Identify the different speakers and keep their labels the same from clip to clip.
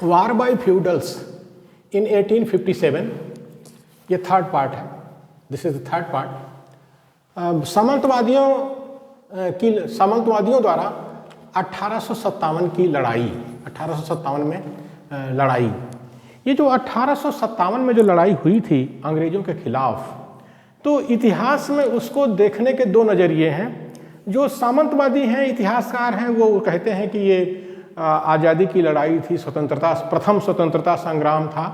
Speaker 1: War bye feudals in 1857, ये third part है, this is the third part. सामंतवादियों द्वारा 1857 की लड़ाई, 1857 में लड़ाई, ये जो 1857 में जो लड़ाई हुई थी अंग्रेज़ों के खिलाफ, तो इतिहास में उसको देखने के दो नज़रिए हैं। जो सामंतवादी हैं, इतिहासकार हैं, वो कहते हैं कि ये आज़ादी की लड़ाई थी, प्रथम स्वतंत्रता संग्राम था।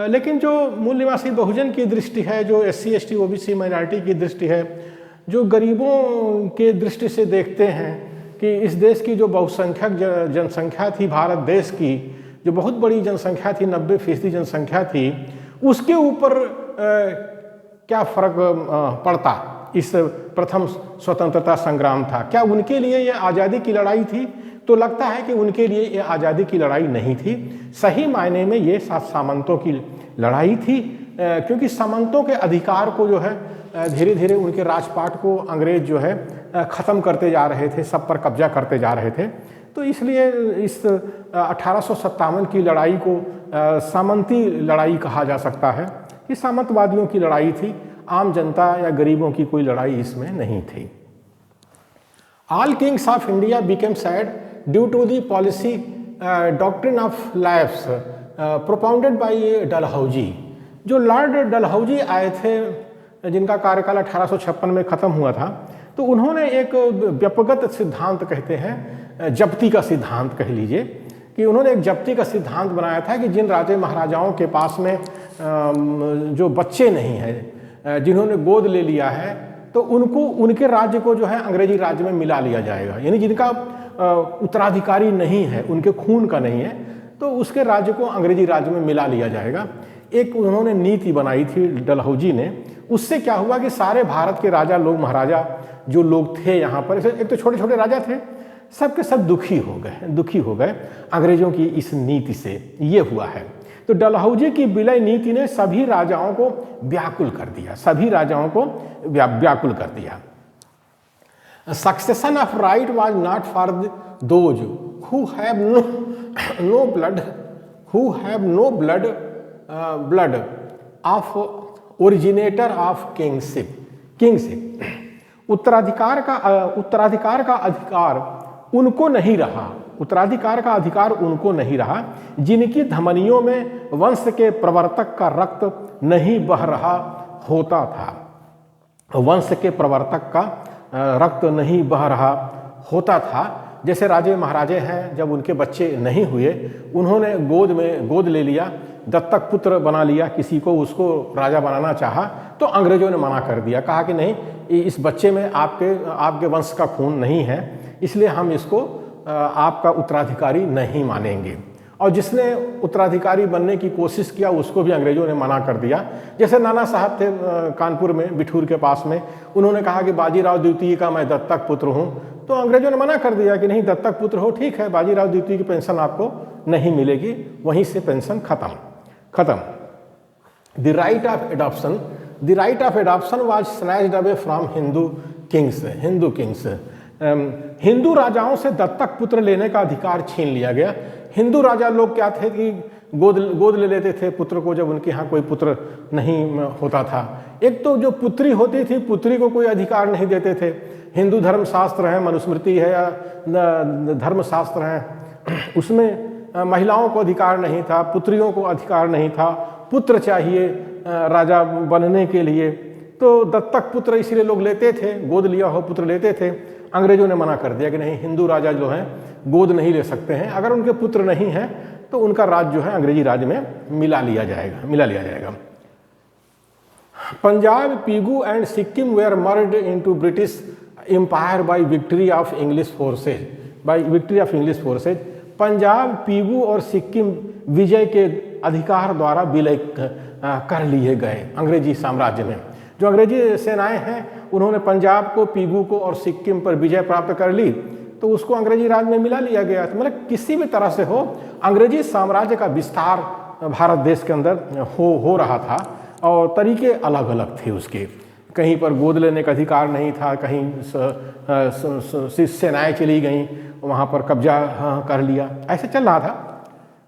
Speaker 1: लेकिन जो मूल निवासी बहुजन की दृष्टि है, जो SC ST OBC माइनॉरिटी की दृष्टि है, जो गरीबों के दृष्टि से देखते हैं कि इस देश की जो बहुसंख्यक जनसंख्या थी, भारत देश की जो बहुत बड़ी जनसंख्या थी, 90% जनसंख्या थी, उसके ऊपर क्या फ़र्क पड़ता, इस प्रथम स्वतंत्रता संग्राम था, क्या उनके लिए ये आज़ादी की लड़ाई थी? तो लगता है कि उनके लिए ये आज़ादी की लड़ाई नहीं थी, सही मायने में ये सामंतों की लड़ाई थी, क्योंकि सामंतों के अधिकार को जो है धीरे धीरे उनके राजपाट को अंग्रेज जो है ख़त्म करते जा रहे थे, सब पर कब्जा करते जा रहे थे। तो इसलिए इस 1857 की लड़ाई को सामंती लड़ाई कहा जा सकता है। ये सामंतवादियों की लड़ाई थी, आम जनता या गरीबों की कोई लड़ाई इसमें नहीं थी। All kings of India became sad due to the policy doctrine of lapse propounded by Dalhousie. जो लॉर्ड डलहौजी आए थे, जिनका कार्यकाल 1856 में ख़त्म हुआ था, तो उन्होंने एक व्यपगत सिद्धांत कहते हैं, जब्ती का सिद्धांत कह लीजिए, कि उन्होंने एक जब्ती का सिद्धांत बनाया था कि जिन राजे महाराजाओं के पास में जो बच्चे नहीं हैं, जिन्होंने गोद ले लिया है, तो उनको उनके राज्य को जो है अंग्रेजी राज्य में मिला लिया जाएगा। यानी जिनका उत्तराधिकारी नहीं है, उनके खून का नहीं है, तो उसके राज्य को अंग्रेजी राज्य में मिला लिया जाएगा। एक उन्होंने नीति बनाई थी डलहौजी ने। उससे क्या हुआ कि सारे भारत के राजा लोग, महाराजा जो लोग थे यहाँ पर, एक तो छोटे छोटे राजा थे, सब के सब दुखी हो गए अंग्रेजों की इस नीति से। ये हुआ है। तो डलहौजी की विलय नीति ने सभी राजाओं को व्याकुल कर दिया, सभी राजाओं को व्याकुल कर दिया। Succession of right was not for those who have no blood of originator of kingship. उत्तराधिकार का अधिकार उनको नहीं रहा, उत्तराधिकार का अधिकार उनको नहीं रहा जिनकी धमनियों में वंश के प्रवर्तक का रक्त नहीं बह रहा होता था। वंश के प्रवर्तक का रक्त नहीं बह रहा होता था। जैसे राजे महाराजे हैं, जब उनके बच्चे नहीं हुए, उन्होंने गोद ले लिया, दत्तक पुत्र बना लिया किसी को, उसको राजा बनाना चाहा, तो अंग्रेजों ने मना कर दिया, कहा कि नहीं, इस बच्चे में आपके वंश का खून नहीं है, इसलिए हम इसको आपका उत्तराधिकारी नहीं मानेंगे। और जिसने उत्तराधिकारी बनने की कोशिश किया उसको भी अंग्रेजों ने मना कर दिया। जैसे नाना साहब थे कानपुर में, बिठूर के पास में, उन्होंने कहा कि बाजीराव द्वितीय का मैं दत्तक पुत्र हूँ, तो अंग्रेजों ने मना कर दिया कि नहीं, दत्तक पुत्र हो ठीक है, बाजीराव द्वितीय की पेंशन आपको नहीं मिलेगी। वहीं से पेंशन खत्म। The right of adoption was snatched away from Hindu Kings. Hindu राजाओं से दत्तक पुत्र लेने का अधिकार छीन लिया गया। हिंदू राजा लोग क्या थे कि गोद ले लेते थे पुत्र को जब उनके यहाँ कोई पुत्र नहीं होता था। एक तो जो पुत्री होती थी, पुत्री को कोई अधिकार नहीं देते थे। हिंदू धर्मशास्त्र है, मनुस्मृति है या धर्मशास्त्र है, उसमें महिलाओं को अधिकार नहीं था, पुत्रियों को अधिकार नहीं था, पुत्र चाहिए राजा बनने के लिए। तो दत्तक पुत्र इसलिए लोग लेते थे, गोद लिया हो पुत्र लेते थे। अंग्रेजों ने मना कर दिया कि नहीं, हिंदू राजा जो हैं गोद नहीं ले सकते हैं, अगर उनके पुत्र नहीं हैं तो उनका राज जो है अंग्रेजी राज्य में मिला लिया जाएगा। Punjab, Pegu and Sikkim were merged into British empire by victory of English forces. Punjab, Pegu और सिक्किम विजय के अधिकार द्वारा विलय कर लिए गए अंग्रेजी साम्राज्य में। जो अंग्रेजी सेनाएं हैं उन्होंने पंजाब को, पीगू को और सिक्किम पर विजय प्राप्त कर ली, तो उसको अंग्रेजी राज में मिला लिया गया। तो मतलब किसी भी तरह से हो, अंग्रेजी साम्राज्य का विस्तार भारत देश के अंदर हो रहा था, और तरीके अलग अलग थे उसके। कहीं पर गोद लेने का अधिकार नहीं था, कहीं सेनाएं चली गईं, वहाँ पर कब्जा कर लिया, ऐसे चल रहा था।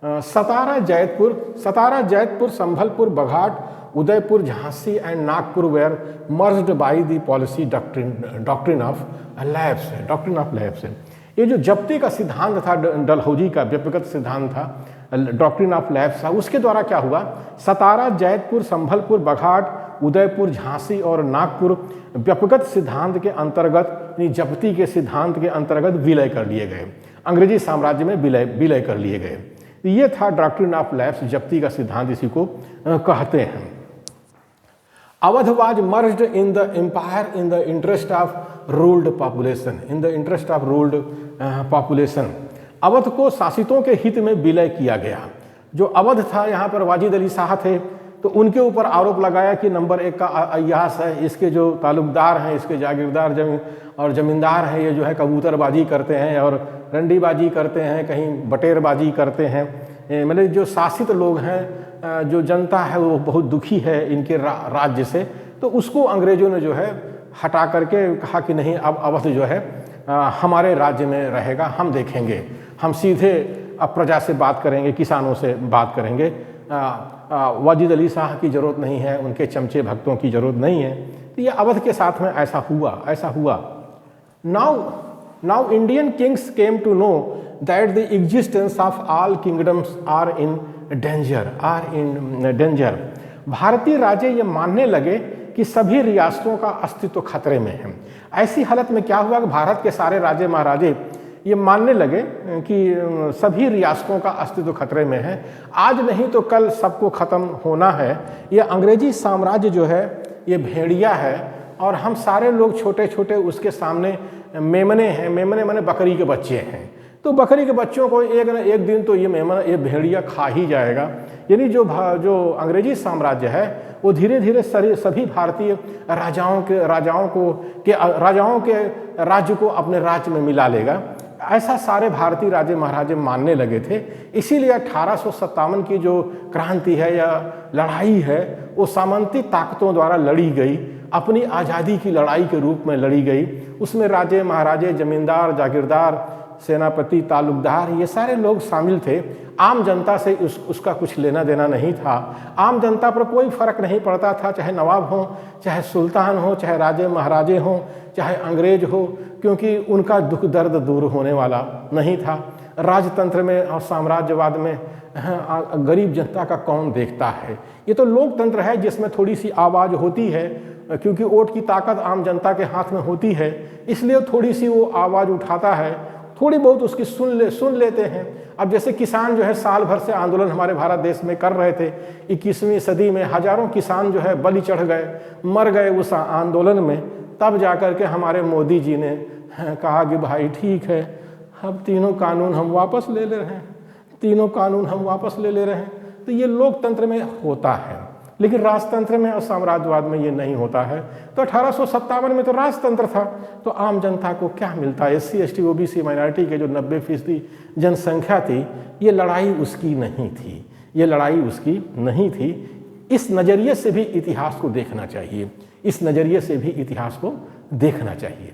Speaker 1: Satara, Jaitpur, Sambalpur, Baghat, Udaipur, Jhansi and Nagpur were merged by the policy doctrine of lapse. ये जो जब्ती का सिद्धांत था डलहौजी का, व्यक्तिगत सिद्धांत था, डॉक्ट्रिन ऑफ लैप्स था, उसके द्वारा क्या हुआ, सतारा, जैतपुर, संभलपुर, बघाट, उदयपुर, झांसी और नागपुर व्यक्तिगत सिद्धांत के अंतर्गत, जब्ती के सिद्धांत के अंतर्गत विलय कर लिए गए, अंग्रेजी साम्राज्य में विलय कर लिए गए। ये था डॉक्ट्रिन ऑफ लैप्स, जब्ती का सिद्धांत इसी को कहते हैं। Awadh was merged in the empire in the interest of ruled population, Awadh को शासितों के हित में विलय किया गया। जो अवध था, यहाँ पर वाजिद अली शाह थे, तो उनके ऊपर आरोप लगाया कि नंबर 1 का अय्यास है, इसके जो तालुकदार हैं, इसके जागीरदार जमींदार हैं, ये जो है कबूतरबाजी करते हैं और रंडीबाजी करते हैं, कहीं बटेरबाजी करते हैं। मतलब जो शासित लोग हैं, जो जनता है वो बहुत दुखी है इनके राज्य से, तो उसको अंग्रेजों ने जो है हटा करके कहा कि नहीं, अब अवध जो है हमारे राज्य में रहेगा, हम देखेंगे, हम सीधे अब प्रजा से बात करेंगे, किसानों से बात करेंगे, वाजिद अली शाह की ज़रूरत नहीं है, उनके चमचे भक्तों की ज़रूरत नहीं है। तो ये अवध के साथ में ऐसा हुआ। Now Indian kings came to know that the existence of all kingdoms are in danger. भारतीय राजे ये मानने लगे कि सभी रियासतों का अस्तित्व खतरे में है। ऐसी हालत में क्या हुआ कि भारत के सारे राजे महाराजे ये मानने लगे कि सभी रियासतों का अस्तित्व खतरे में है, आज नहीं तो कल सबको ख़त्म होना है। ये अंग्रेजी साम्राज्य जो है ये भेड़िया है और हम सारे लोग छोटे छोटे उसके सामने मेमने हैं। मेमने माने बकरी के बच्चे हैं, तो बकरी के बच्चों को एक न एक दिन तो ये भेड़िया खा ही जाएगा। यानी जो अंग्रेजी साम्राज्य है वो धीरे धीरे सभी भारतीय राजाओं के राज्य को अपने राज्य में मिला लेगा, ऐसा सारे भारतीय राजे महाराजे मानने लगे थे। इसीलिए 1857 की जो क्रांति है या लड़ाई है वो सामंती ताकतों द्वारा लड़ी गई, अपनी आज़ादी की लड़ाई के रूप में लड़ी गई। उसमें राजे महाराजे, जमींदार, जागीरदार, सेनापति, तालुकदार, ये सारे लोग शामिल थे। आम जनता से उसका कुछ लेना देना नहीं था। आम जनता पर कोई फर्क नहीं पड़ता था, चाहे नवाब हो, चाहे सुल्तान हो, चाहे राजे महाराजे हों, चाहे अंग्रेज हो, क्योंकि उनका दुख दर्द दूर होने वाला नहीं था। राजतंत्र में और साम्राज्यवाद में गरीब जनता का कौन देखता है। ये तो लोकतंत्र है जिसमें थोड़ी सी आवाज़ होती है, क्योंकि वोट की ताकत आम जनता के हाथ में होती है, इसलिए थोड़ी सी वो आवाज़ उठाता है, थोड़ी बहुत उसकी सुन लेते हैं। अब जैसे किसान जो है साल भर से आंदोलन हमारे भारत देश में कर रहे थे, 21वीं सदी में हजारों किसान जो है बलि चढ़ गए, मर गए उस आंदोलन में। तब जाकर के हमारे मोदी जी ने कहा कि भाई ठीक है, अब तीनों कानून हम वापस ले ले रहे हैं। तो ये लोकतंत्र में होता है, लेकिन राजतंत्र में और साम्राज्यवाद में ये नहीं होता है। तो 1857 में तो राजतंत्र था, तो आम जनता को क्या मिलता है। SC ST OBC माइनॉरिटी के जो 90% जनसंख्या थी, ये लड़ाई उसकी नहीं थी। इस नज़रिए से भी इतिहास को देखना चाहिए।